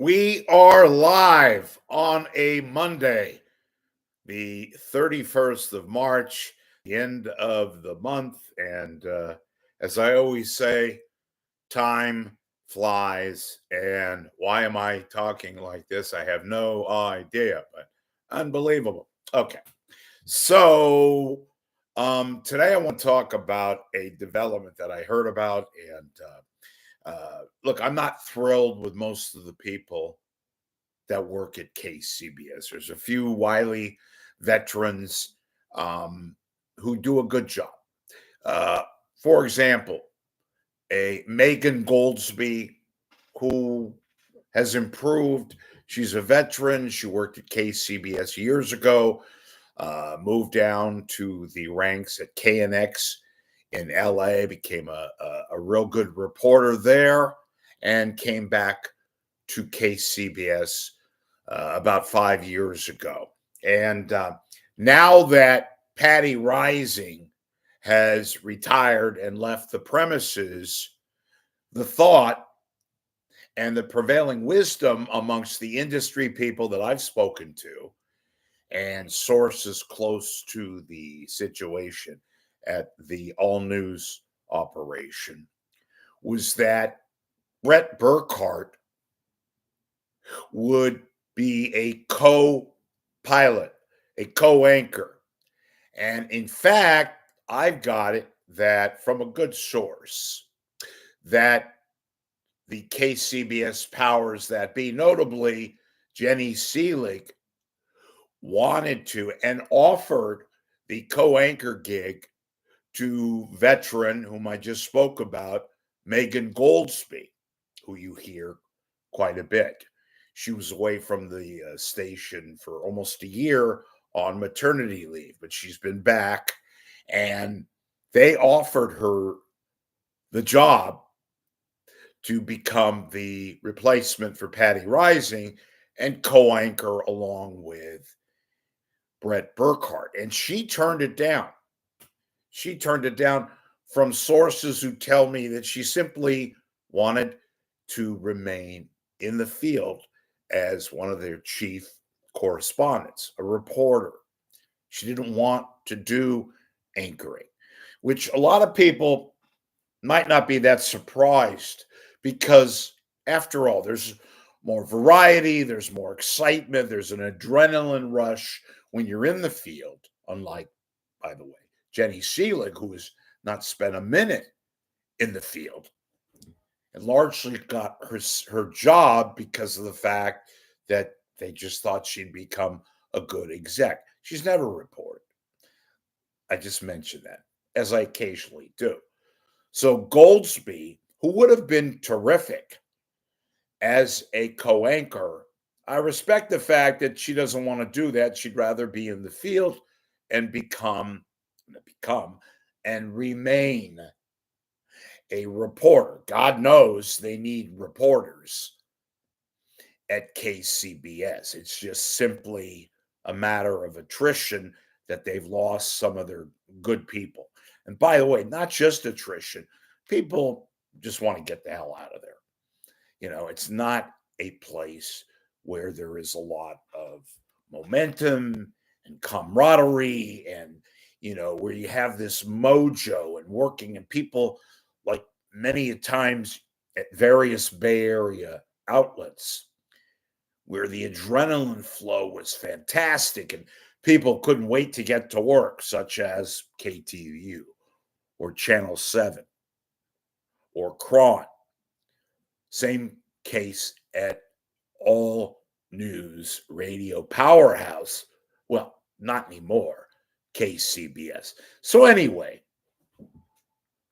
We are live on a Monday, the 31st of March, the end of the month. And as I always say, time flies. And why am I talking like this? I have no idea, but unbelievable. Okay. So today I want to talk about a development that I heard about. And look, I'm not thrilled with most of the people that work at KCBS. There's a few wily veterans who do a good job. Uh, for example, a Megan Goldsby who has improved. She's a veteran. She worked at KCBS years ago, moved down to the ranks at KNX in LA, became a real good reporter there, and came back to KCBS about 5 years ago. And now that Patty Rising has retired and left the premises, the thought and the prevailing wisdom amongst the industry people that I've spoken to and sources close to the situation at the All News operation was that Brett Burkhart would be a co-pilot, a co-anchor. And in fact, I've got it that from a good source that the KCBS powers that be, notably Jenny Seelig, wanted to and offered the co-anchor gig to veteran whom I just spoke about, Megan Goldsby, who you hear quite a bit. She was away from the station for almost a year on maternity leave, but she's been back, and they offered her the job to become the replacement for Patty Rising and co-anchor along with Brett Burkhart. And she turned it down. She turned it down from sources who tell me that she simply wanted to remain in the field as one of their chief correspondents, a reporter. She didn't want to do anchoring, which a lot of people might not be that surprised because, after all, there's more variety, there's more excitement, there's an adrenaline rush when you're in the field, unlike, by the way, Jenny Seelig, who has not spent a minute in the field and largely got her job because of the fact that they just thought she'd become a good exec. She's never reported. I just mentioned that, as I occasionally do. So Goldsby, who would have been terrific as a co-anchor, I respect the fact that she doesn't want to do that. She'd rather be in the field and become and remain a reporter. God knows they need reporters at KCBS. It's just simply a matter of attrition that they've lost some of their good people. And by the way, not just attrition, people just want to get the hell out of there. You know, it's not a place where there is a lot of momentum and camaraderie and, you know, where you have this mojo and working and people, like many times at various Bay Area outlets where the adrenaline flow was fantastic and people couldn't wait to get to work, such as KTU or Channel 7 or Cron. Same case at All News Radio Powerhouse. Well, not anymore, KCBS. So anyway,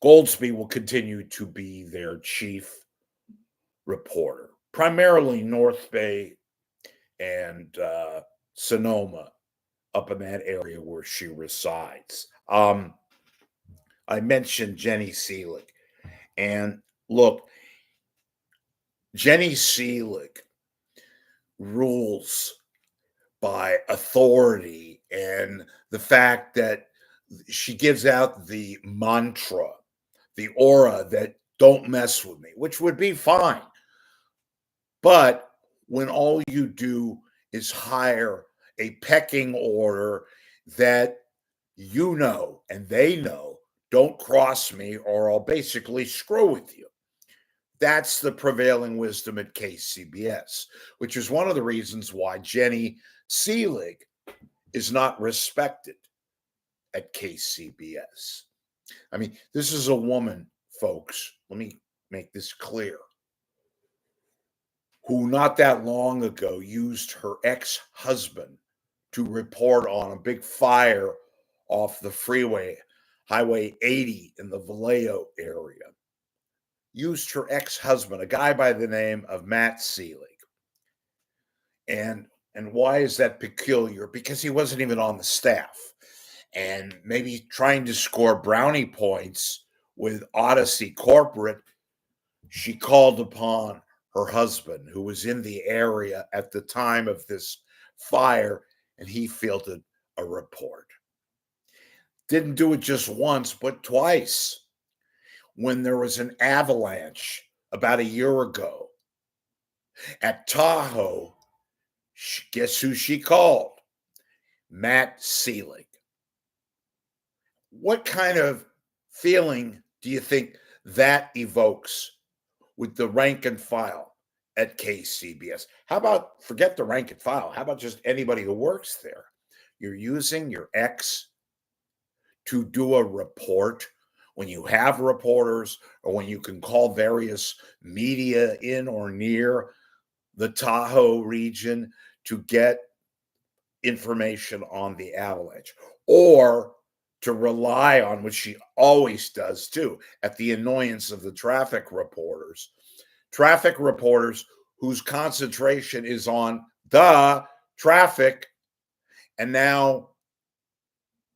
Goldsby will continue to be their chief reporter, primarily North Bay and Sonoma, up in that area where she resides. I mentioned Jenny Seelig. And look, Jenny Seelig rules by authority and the fact that she gives out the mantra, the aura that don't mess with me, which would be fine. But when all you do is hire a pecking order that you know and they know, don't cross me or I'll basically screw with you. That's the prevailing wisdom at KCBS, which is one of the reasons why Jenny Seelig is not respected at KCBS. I mean, this is a woman, folks, let me make this clear, who not that long ago used her ex-husband to report on a big fire off the freeway, Highway 80 in the Vallejo area. Used her ex-husband, a guy by the name of Matt Seelig. And why is that peculiar? Because he wasn't even on the staff. And maybe trying to score brownie points with Odyssey Corporate, she called upon her husband, who was in the area at the time of this fire, and he fielded a report. Didn't do it just once, but twice. When there was an avalanche about a year ago at Tahoe, guess who she called? Matt Seelig. What kind of feeling do you think that evokes with the rank and file at KCBS? How about, forget the rank and file, how about just anybody who works there? You're using your ex to do a report when you have reporters or when you can call various media in or near the Tahoe region to get information on the avalanche, or to rely on, which she always does too, at the annoyance of the traffic reporters whose concentration is on the traffic, and now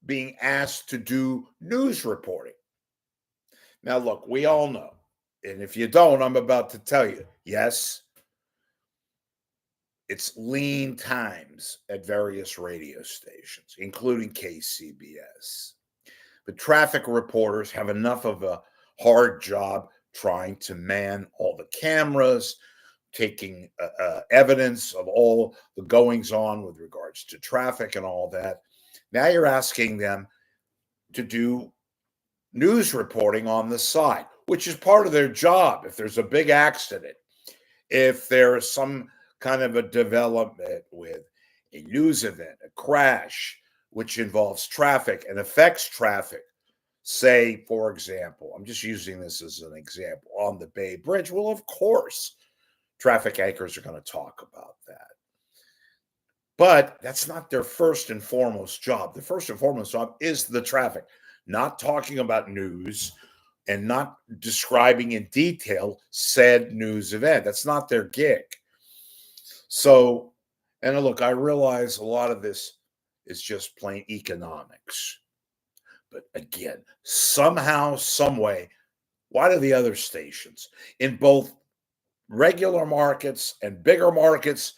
being asked to do news reporting. Now, look, we all know, and if you don't, I'm about to tell you, yes, it's lean times at various radio stations, including KCBS. But traffic reporters have enough of a hard job trying to man all the cameras, taking evidence of all the goings on with regards to traffic and all that. Now you're asking them to do news reporting on the side, which is part of their job. If there's a big accident, if there's some kind of a development with a news event, a crash, which involves traffic and affects traffic, say, for example, I'm just using this as an example, on the Bay Bridge, well, of course, traffic anchors are going to talk about that. But that's not their first and foremost job. The first and foremost job is the traffic, not talking about news and not describing in detail said news event. That's not their gig. So, and look, I realize a lot of this is just plain economics. But again, somehow, some way, why do the other stations in both regular markets and bigger markets,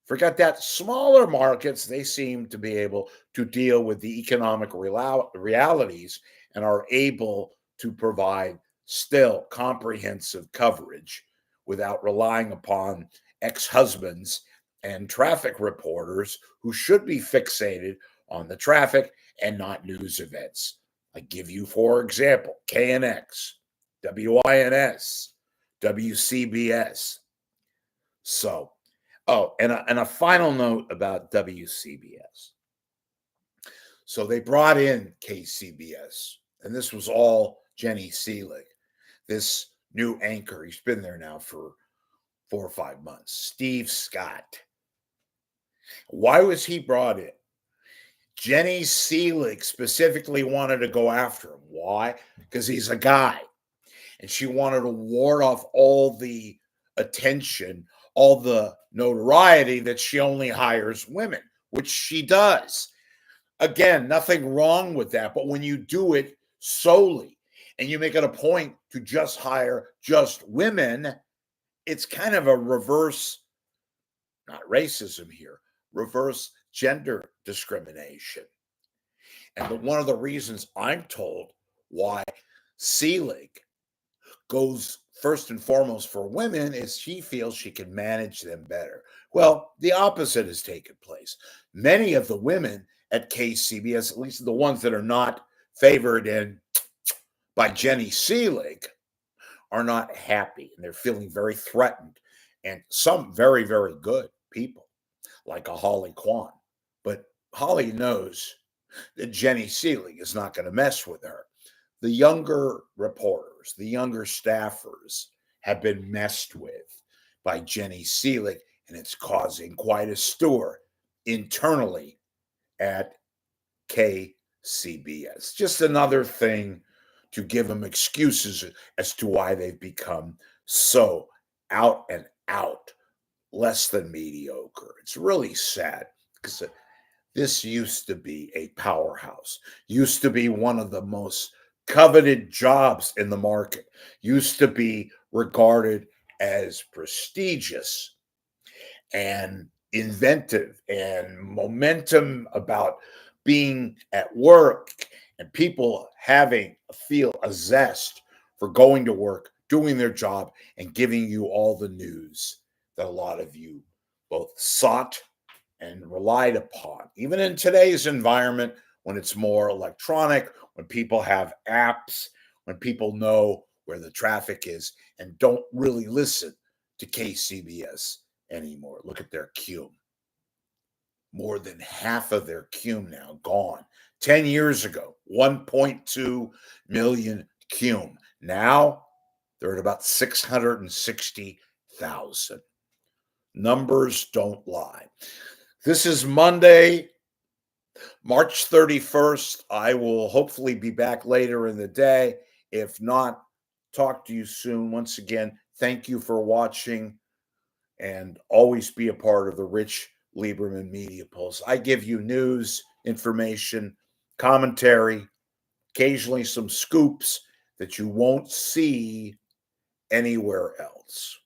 forget that, smaller markets, they seem to be able to deal with the economic realities and are able to provide still comprehensive coverage without relying upon ex-husbands and traffic reporters who should be fixated on the traffic and not news events. I give you, for example, KNX, WINS, WCBS. So, and a final note about WCBS. So they brought in KCBS, and this was all Jenny Seelig, this new anchor. He's been there now for 4 or 5 months, Steve Scott. Why was he brought in? Jenny Seelig specifically wanted to go after him. Why? Because he's a guy. And she wanted to ward off all the attention, all the notoriety that she only hires women, which she does. Again, nothing wrong with that. But when you do it solely and you make it a point to just hire just women, it's kind of a reverse, not racism here, reverse gender discrimination. And one of the reasons I'm told why Seelig goes first and foremost for women is she feels she can manage them better. Well, the opposite has taken place. Many of the women at KCBS, at least the ones that are not favored in by Jenny Seelig, are not happy and they're feeling very threatened. And some very, very good people, like a Holly Kwan. But Holly knows that Jenny Seelig is not going to mess with her. The younger reporters, the younger staffers have been messed with by Jenny Seelig, and it's causing quite a stir internally at KCBS. Just another thing to give them excuses as to why they've become so out and out less than mediocre. It's really sad because this used to be a powerhouse, used to be one of the most coveted jobs in the market, used to be regarded as prestigious and inventive and momentum about being at work and people having feel a zest for going to work, doing their job, and giving you all the news that a lot of you both sought and relied upon. Even in today's environment, when it's more electronic, when people have apps, when people know where the traffic is and don't really listen to KCBS anymore. Look at their cume. More than half of their cume now gone. 10 years ago, 1.2 million cume. Now they're at about 660,000. Numbers don't lie. This is Monday, March 31st. I will hopefully be back later in the day. If not, talk to you soon. Once again, thank you for watching and always be a part of the Rich Lieberman Media Pulse. I give you news, information, commentary, occasionally some scoops that you won't see anywhere else.